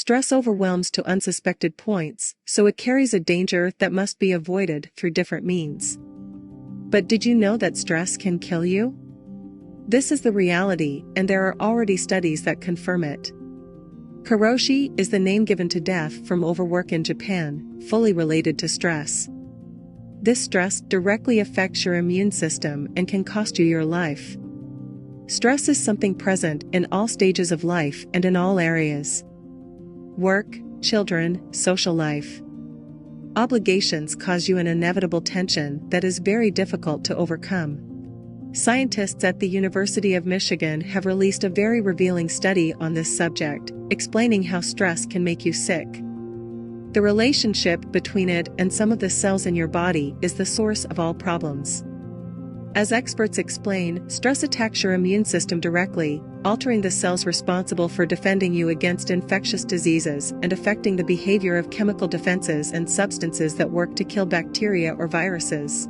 Stress overwhelms to unsuspected points, so it carries a danger that must be avoided through different means. But did you know that stress can kill you? This is the reality, and there are already studies that confirm it. Karoshi is the name given to death from overwork in Japan, fully related to stress. This stress directly affects your immune system and can cost you your life. Stress is something present in all stages of life and in all areas. Work, children, social life. Obligations cause you an inevitable tension that is very difficult to overcome. Scientists at the University of Michigan have released a very revealing study on this subject, explaining how stress can make you sick. The relationship between it and some of the cells in your body is the source of all problems. As experts explain, stress attacks your immune system directly, altering the cells responsible for defending you against infectious diseases and affecting the behavior of chemical defenses and substances that work to kill bacteria or viruses.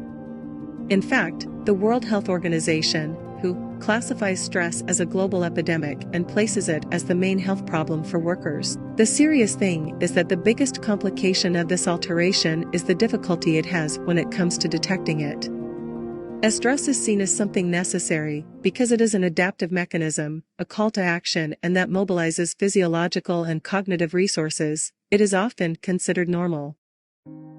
In fact, the World Health Organization, WHO, classifies stress as a global epidemic and places it as the main health problem for workers. The serious thing is that the biggest complication of this alteration is the difficulty it has when it comes to detecting it. As stress is seen as something necessary, because it is an adaptive mechanism, a call to action, and that mobilizes physiological and cognitive resources, it is often considered normal.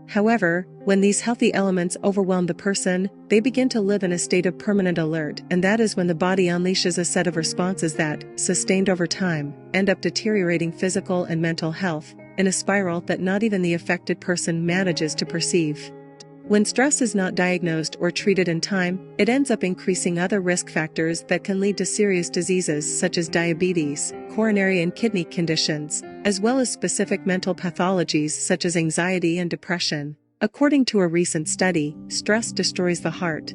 However, when these healthy elements overwhelm the person, they begin to live in a state of permanent alert, and that is when the body unleashes a set of responses that, sustained over time, end up deteriorating physical and mental health, in a spiral that not even the affected person manages to perceive. When stress is not diagnosed or treated in time, it ends up increasing other risk factors that can lead to serious diseases such as diabetes, coronary and kidney conditions, as well as specific mental pathologies such as anxiety and depression. According to a recent study, stress destroys the heart.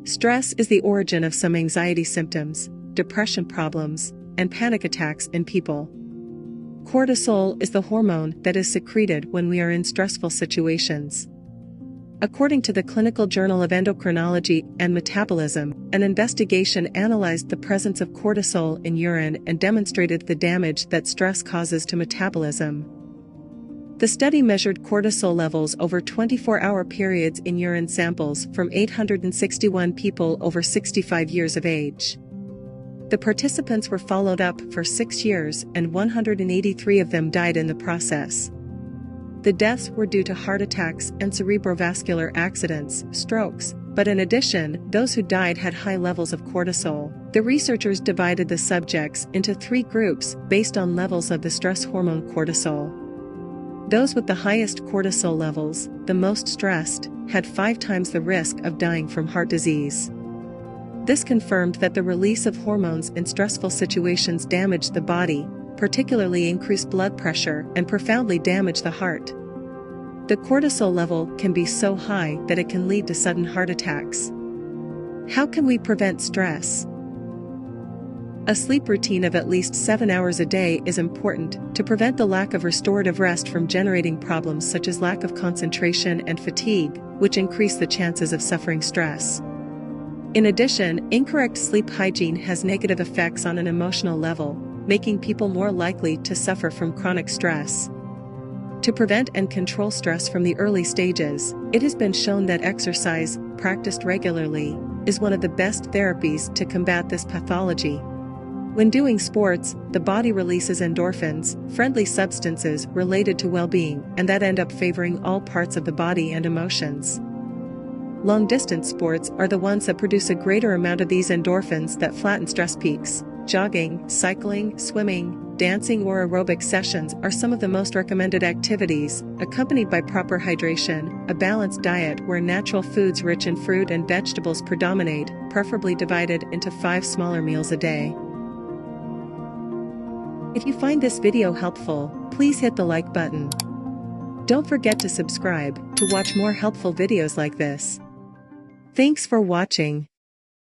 Stress is the origin of some anxiety symptoms, depression problems, and panic attacks in people. Cortisol is the hormone that is secreted when we are in stressful situations. According to the Clinical Journal of Endocrinology and Metabolism, an investigation analyzed the presence of cortisol in urine and demonstrated the damage that stress causes to metabolism. The study measured cortisol levels over 24-hour periods in urine samples from 861 people over 65 years of age. The participants were followed up for 6 years and 183 of them died in the process. The deaths were due to heart attacks and cerebrovascular accidents, strokes, but in addition, those who died had high levels of cortisol. The researchers divided the subjects into 3 groups based on levels of the stress hormone cortisol. Those with the highest cortisol levels, the most stressed, had 5 times the risk of dying from heart disease. This confirmed that the release of hormones in stressful situations damaged the body, particularly increase blood pressure and profoundly damage the heart. The cortisol level can be so high that it can lead to sudden heart attacks. How can we prevent stress? A sleep routine of at least 7 hours a day is important to prevent the lack of restorative rest from generating problems such as lack of concentration and fatigue, which increase the chances of suffering stress. In addition, incorrect sleep hygiene has negative effects on an emotional level, making people more likely to suffer from chronic stress. To prevent and control stress from the early stages, it has been shown that exercise, practiced regularly, is one of the best therapies to combat this pathology. When doing sports, the body releases endorphins, friendly substances related to well-being, and that end up favoring all parts of the body and emotions. Long-distance sports are the ones that produce a greater amount of these endorphins that flatten stress peaks. Jogging, cycling, swimming, dancing or aerobic sessions are some of the most recommended activities, accompanied by proper hydration, a balanced diet where natural foods rich in fruit and vegetables predominate, preferably divided into 5 smaller meals a day. If you find this video helpful, please hit the like button. Don't forget to subscribe to watch more helpful videos like this. Thanks for watching.